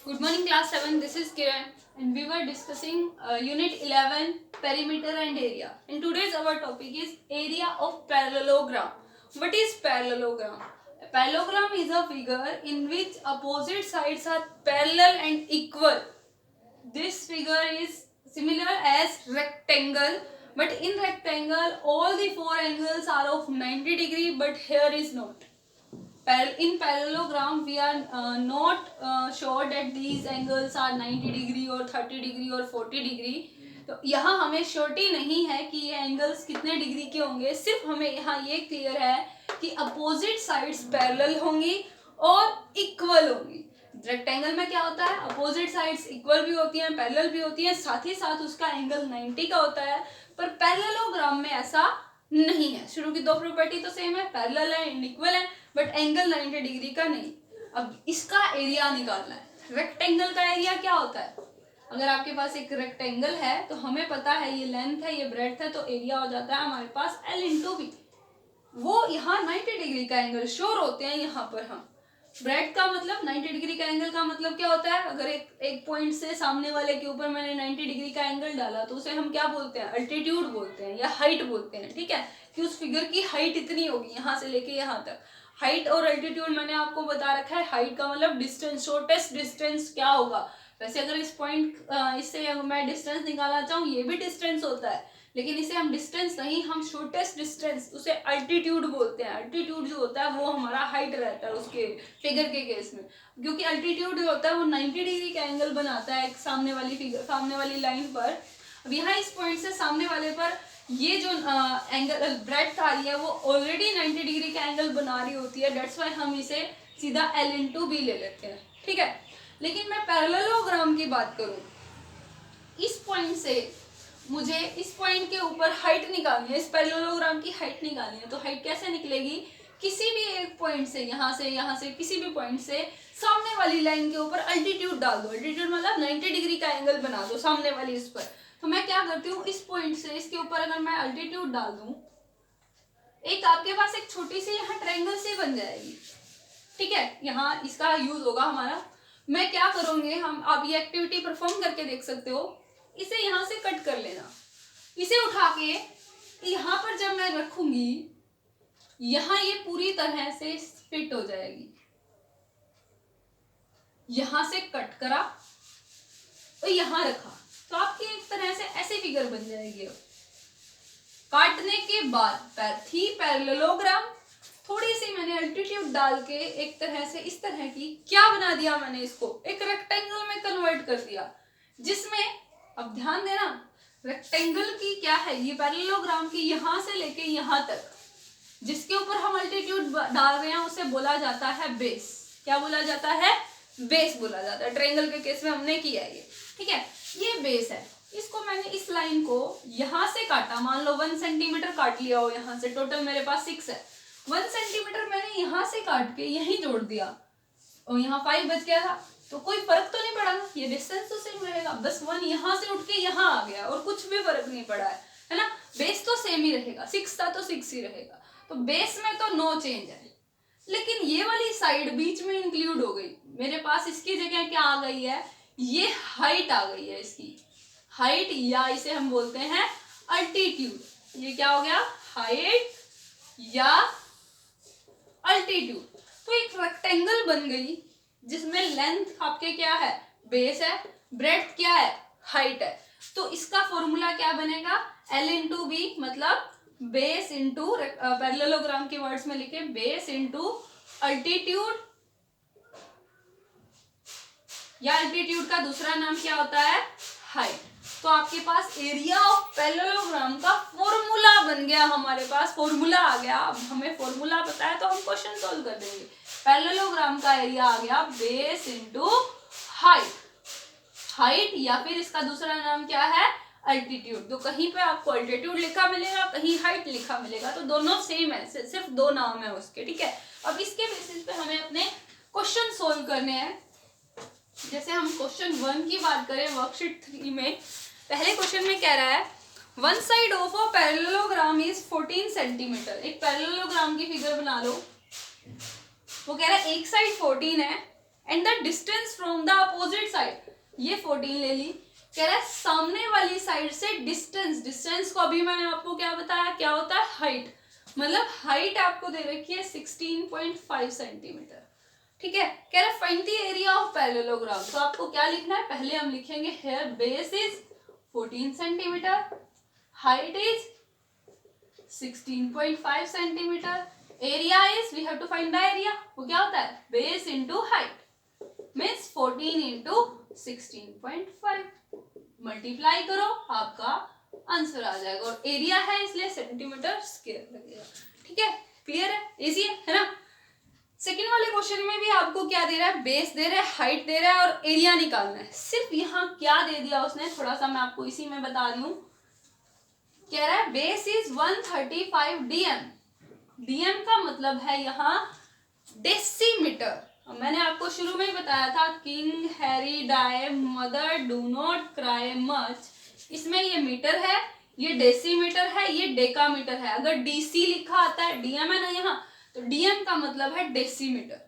Good morning, class 7. This is Kiran, and we were discussing unit 11, perimeter and area. And today's our topic is area of parallelogram. What is parallelogram? A parallelogram is a figure in which opposite sides are parallel and equal. This figure is similar as rectangle, but in rectangle all the four angles are of 90 degree, but here is not. In parallelogram we are not sure that these angles are 90 degree or 30 degree और 40 degree. तो यहाँ हमें surety नहीं है कि ये angles कितने degree के होंगे. सिर्फ हमें यहाँ ये क्लियर है कि अपोजिट साइड्स पैरेलल होंगी और इक्वल होंगी. रेक्टेंगल में क्या होता है, अपोजिट साइड्स इक्वल भी होती हैं, पैरेलल भी होती हैं, साथ ही साथ उसका एंगल 90 का होता है. पर पैरेललोग्राम में ऐसा नहीं है. शुरू की दो प्रॉपर्टी तो सेम है, पैरेलल है एंड इक्वल है, बट एंगल 90 डिग्री का नहीं. अब इसका एरिया निकालना है. रेक्टेंगल का एरिया क्या होता है? अगर आपके पास एक रेक्टेंगल है तो हमें पता है ये लेंथ है, ये ब्रेड्थ है, तो एरिया हो जाता है हमारे पास L इंटू बी. वो यहाँ 90 डिग्री का एंगल श्योर होते हैं. यहाँ पर हम ब्रेड का मतलब 90 डिग्री का एंगल का मतलब क्या होता है, अगर एक पॉइंट से सामने वाले के ऊपर मैंने 90 डिग्री का एंगल डाला तो उसे हम क्या बोलते हैं, अल्टीट्यूड बोलते हैं या हाइट बोलते हैं. ठीक है, कि उस फिगर की हाइट इतनी होगी यहाँ से लेके यहाँ तक. हाइट और अल्टीट्यूड मैंने आपको बता रखा है. हाइट का मतलब डिस्टेंस, शॉर्टेस्ट डिस्टेंस क्या होगा. वैसे अगर इस पॉइंट इससे मैं डिस्टेंस निकालना चाहूँ, ये भी डिस्टेंस होता है, लेकिन इसे हम डिस्टेंस नहीं, हम शॉर्टेस्ट डिस्टेंस उसे अल्टीट्यूड बोलते हैं. अल्टीट्यूड जो होता है वो हमारा हाइट रहता है उसके फिगर के केस में, क्योंकि अल्टीट्यूड जो होता है वो 90 डिग्री का एंगल बनाता है एक सामने वाली फिगर, सामने वाली लाइन पर. अब यहाँ इस पॉइंट से सामने वाले पर ये जो एंगल ब्रेड्थ आ रही है वो ऑलरेडी 90 डिग्री का एंगल बना रही होती है. डेट्स वाई हम इसे सीधा L इंटू बी ले लेते हैं. ठीक है, लेकिन मैं पैरेललोग्राम की बात करूं, इस पॉइंट से मुझे इस पॉइंट के ऊपर हाइट निकालनी है, इस पैरेललोग्राम की हाइट निकालनी है. तो हाइट कैसे निकलेगी, किसी भी एक पॉइंट से, यहाँ से किसी भी पॉइंट से सामने वाली लाइन के ऊपर अल्टीट्यूड डाल दो. अल्टीट्यूड मतलब 90 डिग्री का एंगल बना दो सामने वाली इस पर. तो मैं क्या करती हूँ, इस पॉइंट से इसके ऊपर अगर मैं अल्टीट्यूड डाल दूं, एक आपके पास एक छोटी सी यहाँ ट्रायंगल सी बन जाएगी. ठीक है, यहाँ इसका यूज होगा हमारा. मैं क्या करूंगी, हम आप ये एक्टिविटी परफॉर्म करके देख सकते हो. इसे यहाँ से कट कर लेना, इसे उठा के यहाँ पर जब मैं रखूंगी, यहाँ ये पूरी तरह से फिट हो जाएगी. यहाँ से कट करा और यहाँ रखा तो आपकी एक तरह से ऐसे फिगर बन जाएगी. अब काटने के बाद थी पैरेललोग्राम, थोड़ी सी मैंने अल्टीट्यूड डाल के एक तरह से इस तरह की क्या बना दिया, मैंने इसको एक रेक्टेंगल में कन्वर्ट कर दिया. जिसमें अब ध्यान देना, रेक्टेंगल की क्या है, ये पैरेललोग्राम की यहाँ से लेके यहाँ तक जिसके ऊपर हम अल्टीट्यूड डाल रहे हैं उसे बोला जाता है बेस. क्या बोला जाता है, बेस बोला जाता है. ट्रायंगल के केस में हमने किया है ये. ठीक है, ये बेस है. इसको मैंने इस लाइन को यहाँ से काटा, मान लो 1 सेंटीमीटर काट लिया हो. यहाँ से टोटल मेरे पास 6 है. 1 सेंटीमीटर मैंने यहाँ से काट के यहीं जोड़ दिया और यहाँ 5 बच गया था. तो कोई फर्क तो नहीं पड़ा ना, ये डिस्टेंस तो सेम रहेगा, बस 1 यहाँ से उठ के यहाँ आ गया और कुछ भी फर्क नहीं पड़ा है ना. बेस तो सेम ही रहेगा, 6 था तो 6 ही रहेगा. तो बेस में तो नो चेंज है. लेकिन ये वाली साइड बीच में इंक्लूड हो गई. मेरे पास इसकी जगह क्या आ गई है, ये हाइट आ गई है. इसकी हाइट या इसे हम बोलते हैं अल्टीट्यूड. ये क्या हो गया, हाइट या अल्टीट्यूड. तो एक रेक्टेंगल बन गई जिसमें लेंथ आपके क्या है, बेस है, ब्रेड्थ क्या है, हाइट है. तो इसका फॉर्मूला क्या बनेगा, L इंटू बी, मतलब बेस इंटू, पैरेललोग्राम के वर्ड्स में लिखे, बेस इंटू अल्टीट्यूड, या अल्टीट्यूड का दूसरा नाम क्या होता है, हाइट. तो आपके पास एरिया ऑफ पैरेललोग्राम का फॉर्मूला बन गया. हमारे पास फॉर्मूला आ गया. अब हमें फॉर्मूला पता है तो हम क्वेश्चन सॉल्व कर देंगे. पैरेललोग्राम का एरिया आ गया बेस इंटू हाइट. हाइट या फिर इसका दूसरा नाम क्या है, अल्टीट्यूड. तो कहीं पे आपको अल्टीट्यूड लिखा मिलेगा, कहीं हाइट लिखा मिलेगा, तो दोनों सेम है, सिर्फ दो नाम है उसके. ठीक है, अब इसके बेसिस पे हमें अपने क्वेश्चन सोल्व करने हैं. जैसे हम क्वेश्चन 1 की बात करें वर्कशीट 3 में, पहले क्वेश्चन में कह रहा है one side of a parallelogram is 14 centimetre. एक पैरेललोग्राम की फिगर बना लो. वो कह रहा है एक साइड 14 है and the distance from the opposite side, ये 14 ले ली। कह रहा है सामने वाली साइड से डिस्टेंस, डिस्टेंस को अभी मैंने आपको क्या बताया, क्या होता है हाइट, मतलब हाइट आपको दे रखी है 16.5 सेंटीमीटर, ठीक है। कह रहा है find the area of parallelogram, तो आपको क्या लिखना है, पहले हम लिखेंगे here base is 14 centimetre, height is 16.5 centimetre, area is we have to find the area, वो क्या होता है base into height means 14 into 16.5, multiply करो आपका आंसर आ जाएगा, और एरिया है इसलिए सेंटीमीटर स्क्वायर लगेगा, ठीक है। क्लियर है, इजी है ना। सेकेंड वाले क्वेश्चन में भी आपको क्या दे रहा है, बेस दे रहा है, हाइट दे रहा है और एरिया निकालना है। सिर्फ यहाँ क्या दे दिया उसने, थोड़ा सा मैं आपको इसी में बता रही हूँ। कह रहा है बेस इज 135 dm, dm का मतलब है यहाँ डेसीमीटर। मैंने आपको शुरू में ही बताया था, king Harry die mother do not cry much, इसमें ये मीटर है, ये डेसीमीटर है, ये डेकामीटर है। अगर डीसी लिखा आता है, डीएम है ना यहाँ, तो डीएम का मतलब है डेसीमीटर,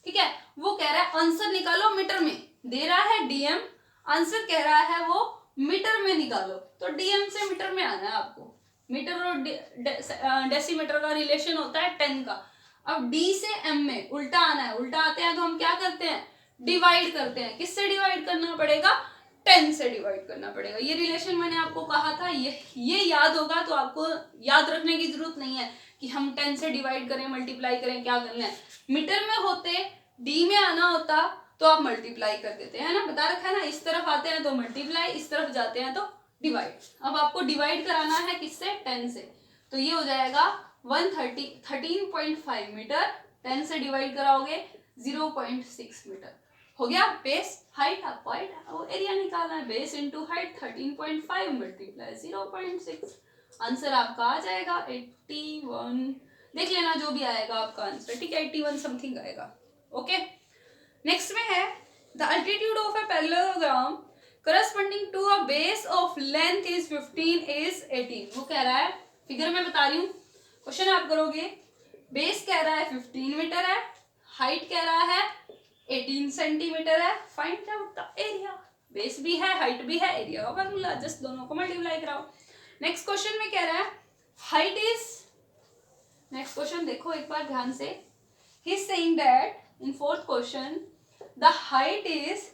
ठीक है। वो कह रहा है आंसर निकालो मीटर में, दे रहा है डीएम, आंसर कह रहा है वो मीटर में निकालो, तो डीएम से मीटर में आना है आपको। मीटर और डेसीमीटर का रिलेशन होता है 10 का। अब डी से एम में उल्टा आना है, उल्टा आते हैं तो हम क्या करते हैं, डिवाइड करते हैं। किससे डिवाइड करना पड़ेगा, 10 से डिवाइड करना पड़ेगा। ये रिलेशन मैंने आपको कहा था, ये याद होगा तो आपको याद रखने की जरूरत नहीं है कि हम 10 से डिवाइड करें, मल्टीप्लाई करें, क्या करना है। मीटर में होते, डी में आना होता तो आप मल्टीप्लाई कर देते हैं ना, बता रखा है ना, इस तरफ आते हैं तो मल्टीप्लाई, इस तरफ जाते हैं तो डिवाइड। अब आपको डिवाइड कराना है किससे, 10 से, तो ये हो जाएगा 13.5 मीटर, 10 से डिवाइड कराओगे 0.6 मीटर हो गया। बेस हाइट, आपको हाइट वो एरिया निकालना है, base into height 13.5 multiply 0.6, answer आपका आ जाएगा 81। देख लेना जो भी आएगा आपका आंसर, ठीक है, 81 समथिंग आएगा। ओके, नेक्स्ट में है the altitude of a parallelogram corresponding to a base of length is 15 is 18। वो कह रहा है, फिगर में बता रही हूँ, क्वेश्चन आप करोगे, बेस कह रहा है 15 मीटर है, हाइट कह रहा है 18 सेंटीमीटर है, find out the area. Base भी है, हाइट भी है, एरिया का फॉर्मूला, जस्ट दोनों को मल्टीप्लाई कराओ। नेक्स्ट क्वेश्चन में कह रहा है हाइट इज, नेक्स्ट क्वेश्चन देखो एक बार ध्यान से, he is saying that in fourth question the height is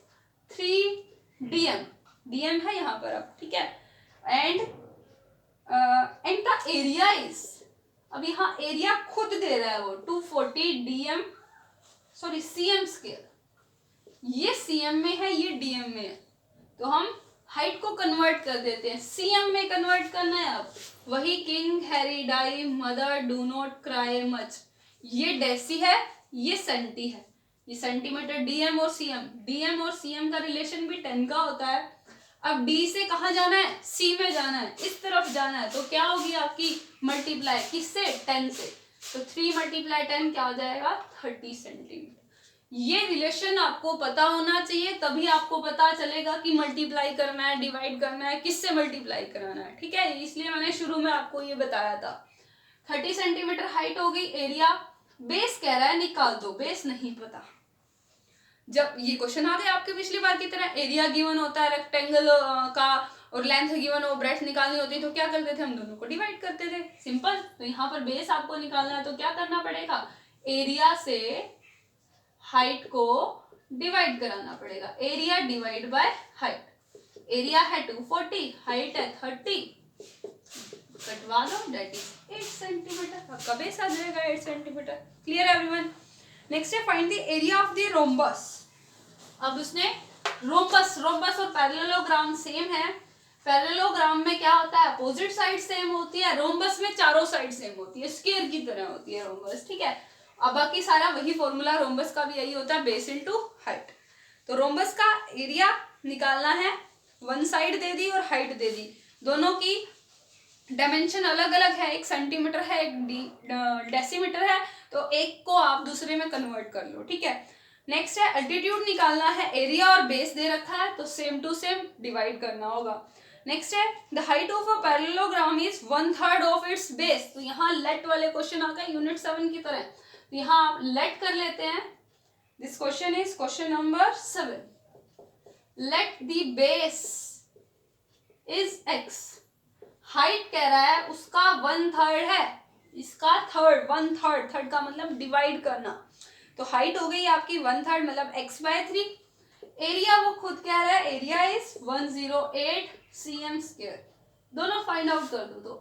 3 dm, dm है यहाँ पर अब, ठीक है, एंड द एरिया इज, अब यहाँ एरिया खुद दे रहा है वो 240 dm, सॉरी cm स्क्वायर, ये cm में है, ये dm में है, तो हम हाइट को कन्वर्ट कर देते हैं, cm में कन्वर्ट करना है। अब वही king Harry die mother do not cry much, ये डेसी है, ये सेंटी है, ये सेंटीमीटर, डीएम और सीएम, डीएम और सीएम का रिलेशन भी 10 का होता है। अब डी से कहाँ जाना है, सी में जाना है, इस तरफ जाना है, तो क्या होगी आपकी मल्टीप्लाई किससे, 10 से, तो 3 मल्टीप्लाई 10 क्या हो जाएगा 30 सेंटीमीटर। ये रिलेशन आपको पता होना चाहिए, तभी आपको पता चलेगा कि मल्टीप्लाई करना है, डिवाइड करना है, किससे मल्टीप्लाई कराना है, ठीक है। इसलिए मैंने शुरू में आपको ये बताया था। 30 सेंटीमीटर हाइट हो गई, एरिया, बेस कह रहा है निकाल दो, बेस नहीं पता। जब ये क्वेश्चन आ गया आपके पिछली बार की तरह, एरिया गिवन होता है रेक्टेंगल का और लेंथ गिवन हो, ब्रेड्थ निकालनी होती है, तो क्या करते थे हम, दोनों को डिवाइड करते थे, सिंपल। तो यहाँ पर बेस आपको निकालना है तो क्या करना पड़ेगा, एरिया से हाइट को डिवाइड कराना पड़ेगा, area divide by height, area है 240, हाइट है 30, कटवा लो, दैट इज 8 सेंटीमीटर, आपका बेस आ जाएगा 8 सेंटीमीटर। Clear everyone. नेक्स्ट है find the area of the rhombus. अब उसने रोम्बस और पैरेललोग्राम सेम है, पैरेललोग्राम में क्या होता है, अपोजिट साइड सेम होती है, रोम्बस में चारों साइड सेम होती है, स्क्वायर की तरह होती है रोम्बस, ठीक है। अब बाकी सारा वही फॉर्मूला, रोम्बस का भी यही होता है, बेस इनटू हाइट। तो रोम्बस का एरिया निकालना है, वन साइड दे दी और हाइट दे दी, दोनों की डायमेंशन अलग अलग है, एक सेंटीमीटर है, एक डेसीमीटर है, तो एक को आप दूसरे में कन्वर्ट कर लो, ठीक है। नेक्स्ट है एल्टीट्यूड निकालना है, एरिया और बेस दे रखा है तो सेम टू सेम डिवाइड करना होगा। नेक्स्ट है the height of a parallelogram is 1/3 of its base, तो यहाँ लेट वाले क्वेश्चन आ गए यूनिट 7 की तरह, तो यहाँ आप लेट कर लेते हैं, this question is question number 7. Let the base is x. Height कह रहा है उसका 1/3 है, इसका थर्ड, 1/3, थर्ड का मतलब डिवाइड करना, तो हाइट हो गई आपकी 1/3 मतलब x/3. एरिया वो खुद कह रहा है, एरिया इज 108 cm². दोनों फाइंड आउट कर दो. तो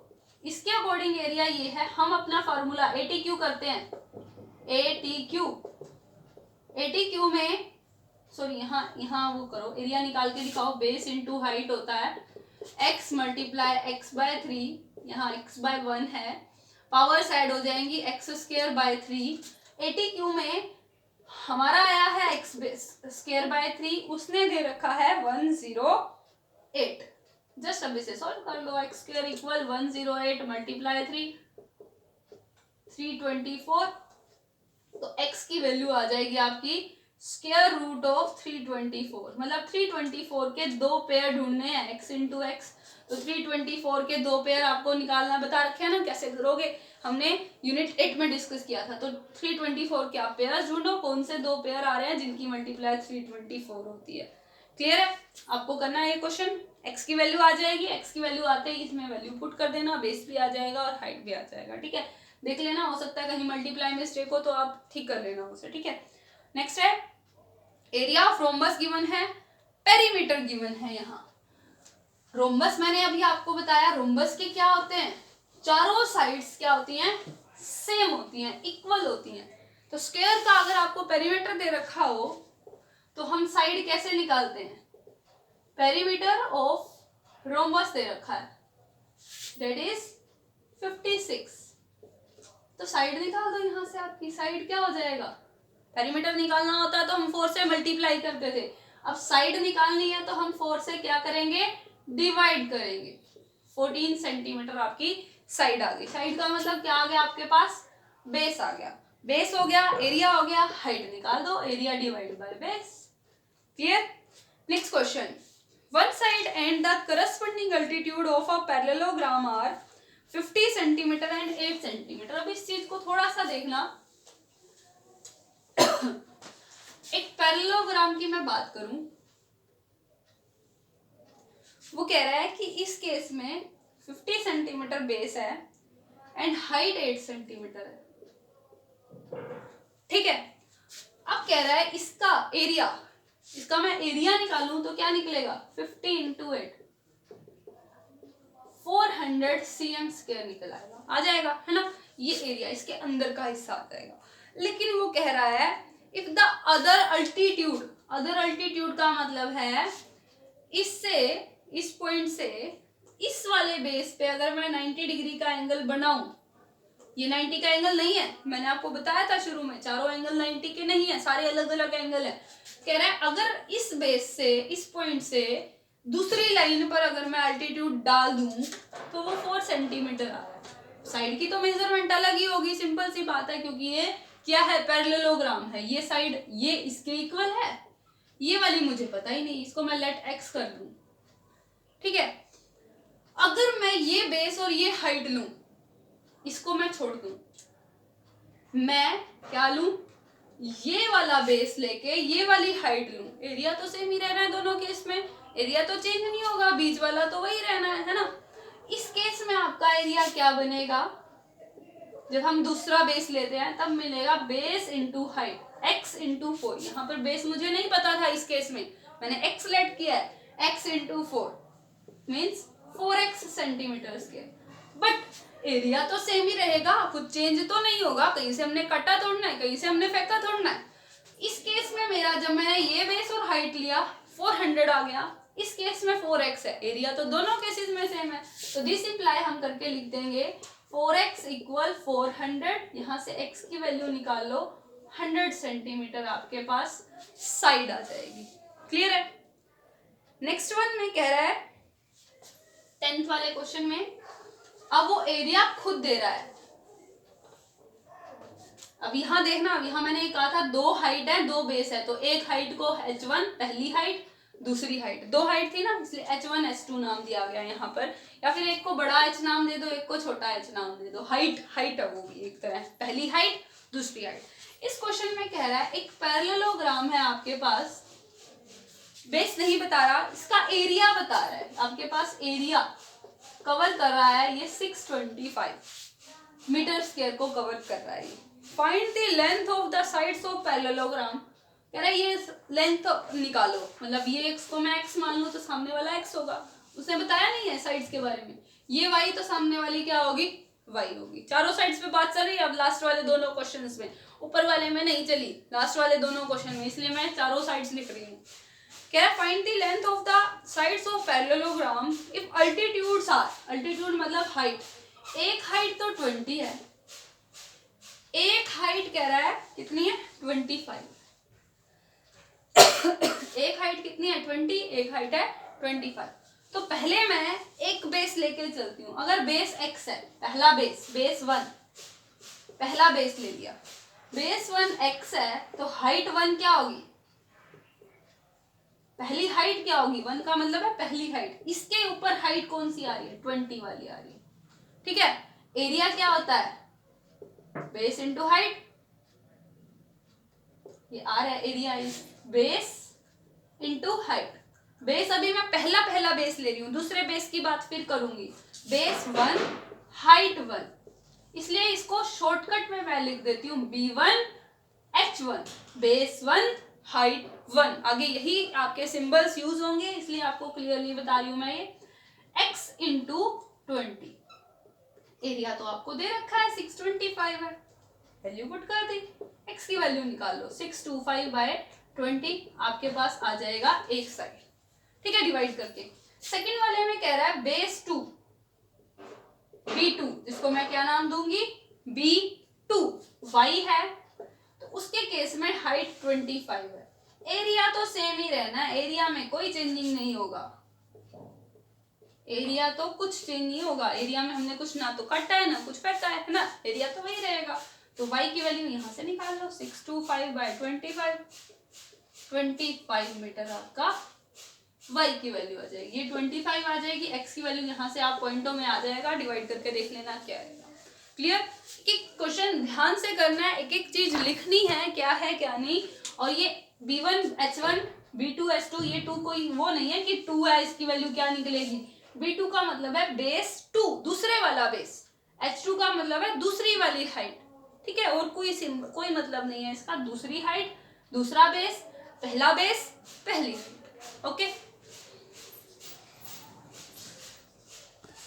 इसके अकॉर्डिंग एरिया ये है. हम अपना फॉर्मूला ATQ करते हैं. ATQ में सॉरी यहाँ वो करो, एरिया निकाल के दिखाओ. बेस इंटू हाइट होता है x मल्टीप्लाई x/3. यहाँ x/1 है, पावर्स ऐड हो जाएंगी x²/3. ATQ में हमारा आया है x²/3, उसने दे रखा है 108. जस्ट अब इसे सॉल्व कर लो. x² equal 108 multiply 324. तो x की वैल्यू आ जाएगी आपकी स्क्वायर रूट ऑफ 324. मतलब 324 के दो पेयर ढूंढने हैं, x इंटू एक्स. तो 324 के दो पेयर आपको निकालना बता रखे हैं ना, कैसे करोगे हमने यूनिट 8 में डिस्कस किया था. तो 324 के आप पेयर ढूंढो, कौन से दो पेयर आ रहे हैं जिनकी मल्टीप्लाई 324 होती है. क्लियर है? आपको करना है ये क्वेश्चन. x की वैल्यू आ जाएगी, x की वैल्यू आते ही इसमें वैल्यू पुट कर देना, बेस भी आ जाएगा और हाइट भी आ जाएगा. ठीक है, देख लेना, हो सकता है कहीं मल्टीप्लाई मिस्टेक हो तो आप ठीक कर लेना उसे. ठीक है, नेक्स्ट है एरिया ऑफ रोम्बस गिवन है, पेरीमीटर गिवन है. यहाँ रोम्बस मैंने अभी आपको बताया, रोम्बस के क्या होते हैं, चारों साइड्स क्या होती हैं, सेम होती हैं, इक्वल होती हैं. तो स्क्वायर का अगर आपको पेरीमीटर दे रखा हो तो हम साइड कैसे निकालते हैं, पेरीमीटर ऑफ रोम्बस दे रखा है, दैट इज 56. तो साइड निकाल दो. यहाँ से आपकी साइड क्या हो जाएगा, पेरीमीटर निकालना होता है तो हम 4 से मल्टीप्लाई करते थे. अब साइड निकालनी है तो हम 4 से क्या करेंगे, डिवाइड करेंगे. 14 सेंटीमीटर आपकी साइड आ गई. साइड का मतलब क्या आ गया आपके पास, बेस आ गया. बेस हो गया, एरिया हो गया, हाइट निकाल दो, area divide by base. Clear? Next question. One side and the corresponding altitude of a parallelogram are 50 centimetre and 8 centimetre. अब इस चीज को थोड़ा सा देखना. एक पैरेललोग्राम की मैं बात करूं, वो कह रहा है कि इस केस में 50 सेंटीमीटर बेस है एंड हाइट 8 सेंटीमीटर है. ठीक है, अब कह रहा है इसका एरिया, इसका मैं एरिया निकालूं तो क्या निकलेगा, 50 इंटू 8 400 cm² निकल आएगा, आ जाएगा है ना. ये एरिया इसके अंदर का हिस्सा आ जाएगा. लेकिन वो कह रहा है if the other altitude, other altitude का मतलब है इससे, इस पॉइंट से इस वाले बेस पे अगर मैं 90 डिग्री का एंगल बनाऊं, ये 90 का एंगल नहीं है, मैंने आपको बताया था शुरू में चारों एंगल 90 के नहीं है, सारे अलग अलग एंगल है. कह रहा है अगर इस बेस से, इस पॉइंट से दूसरी लाइन पर अगर मैं अल्टीट्यूड डाल दूं तो वो 4 सेंटीमीटर आ रहा है. साइड की तो मेजरमेंट अलग ही होगी, सिंपल सी बात है, क्योंकि ये क्या है, पैरेललोग्राम है. ये साइड ये इसके इक्वल है, ये वाली मुझे पता ही नहीं, इसको मैं लेट एक्स कर लूं. ठीक है, अगर मैं ये बेस और ये हाइट लूं, इसको मैं छोड़ दूं, मैं क्या लूं, ये वाला बेस लेके ये वाली हाइट लूं, एरिया तो सेम ही रहना है दोनों केस में, एरिया तो चेंज नहीं होगा, बीच वाला तो वही रहना है ना. इस केस में आपका एरिया क्या बनेगा, जब हम दूसरा बेस लेते हैं तब मिलेगा base into height, x into 4. यहाँ पर बेस मुझे नहीं पता था, इस केस में मैंने x लेट किया है, x into 4 means 4x centimetre square. But area तो सेम ही रहेगा, कुछ चेंज तो नहीं होगा, कहीं से हमने कटा तोड़ना है, कहीं से हमने फेंका तोड़ना है. इस केस में मेरा, जब मैंने ये बेस और हाइट लिया 400 आ गया, इस केस में 4x है, एरिया तो दोनों केसेस में सेम है, तो दिस इंप्लाई हम करके लिख देंगे 4x इक्वल 400. यहाँ से x की वैल्यू निकाल लो, 100 सेंटीमीटर आपके पास साइड आ जाएगी. क्लियर है? नेक्स्ट वन में कह रहा है 10th वाले क्वेश्चन में, अब वो एरिया खुद दे रहा है. अब यहाँ देखना, अब यहाँ मैंने कहा था दो हाइट है दो बेस है, तो एक हाइट को h1 पहली हाइट, दूसरी हाइट, दो हाइट थी ना, इसलिए h1 h2 नाम दिया गया यहाँ पर, या फिर एक को बड़ा h नाम दे दो, एक को छोटा h नाम दे दो. हाइट हाइट है वो भी एक तरह, पहली हाइट दूसरी हाइट. इस क्वेश्चन में कह रहा है एक पैरेललोग्राम है आपके पास, बेस नहीं बता रहा, इसका एरिया बता रहा है, आपके पास एरिया कवर कर रहा है ये 625 मीटर स्क्वायर को कवर कर रहा है। Find the length of the sides of parallelogram, कह रहा है ये लेंथ निकालो, मतलब ये x को मैं x मान लूं तो सामने वाला x होगा, उसने बताया नहीं है साइड्स के बारे में, ये y तो सामने वाली क्या होगी, y होगी। चारों साइड्स पे बात चल रही है, अब लास्ट वाले दोनों क्वेश्चंस में, ऊपर वाले में नहीं चली, लास्ट वाले दोनों क्वेश्चन में, इसलिए मैं चारों साइड्स लिख रही हूँ। कह रहा है find the length of the sides of parallelogram if altitudes are, altitude मतलब हाइट, एक हाइट तो 20 है, एक हाइट कह रहा है कितनी है 25 एक हाइट कितनी है 20, एक हाइट है 25। तो पहले मैं एक बेस लेके चलती हूँ, अगर बेस x है, पहला बेस, बेस 1, पहला बेस ले लिया, बेस 1 x है तो हाइट 1 क्या होगी, पहली हाइट क्या होगी, 1 का मतलब है पहली हाइट, इसके ऊपर हाइट कौन सी आ रही है 20 वाली आ रही है, ठीक है। एरिया क्या होता है, बेस इंटू हाइट, ये आ रहा है area is base into height. Base अभी मैं पहला बेस ले रही हूँ, दूसरे बेस की बात फिर करूंगी, बेस 1 हाइट 1, इसलिए इसको शॉर्टकट में मैं लिख देती हूँ B1H1, बेस 1 हाइट 1, आगे यही आपके सिंबल्स यूज होंगे, इसलिए आपको क्लियरली बता रही हूँ मैं ये, x इंटू 20, एरिया तो आपको दे रखा है 625 है, वैल्यू पुट कर दी, x की वैल्यू निकाल लो, 625/20 आपके पास आ जाएगा एक साइड, ठीक है, डिवाइड करके। सेकंड वाले में कह रहा है बेस 2 B2, जिसको मैं क्या नाम दूंगी B2, y है, तो उसके केस में हाइट 25 है, एरिया तो सेम ही रहना, एरिया में कोई चेंजिंग नहीं होगा, एरिया तो कुछ चेंज नहीं होगा, एरिया में हमने कुछ ना तो काटा है ना कुछ फेंका है ना, एरिया तो वही रहेगा। तो y की वैल्यू यहाँ से निकाल लो, 625/25, 25 मीटर आपका y की वैल्यू आ जाएगी, ये 25 आ जाएगी, x की वैल्यू यहाँ से आप पॉइंटों में आ जाएगा, डिवाइड करके देख लेना क्या आएगा। क्लियर, कि क्वेश्चन ध्यान से करना है, एक एक चीज लिखनी है क्या है क्या नहीं, और ये B1H1 B2H2 ये 2 कोई वो नहीं है कि 2 है इसकी वैल्यू क्या निकलेगी, B2 का मतलब है बेस 2, दूसरे वाला बेस, H2 का मतलब है दूसरी वाली हाइट, ठीक है, और कोई मतलब नहीं है इसका, दूसरी हाइट, दूसरा बेस, पहला बेस, पहली हाइट, ओके।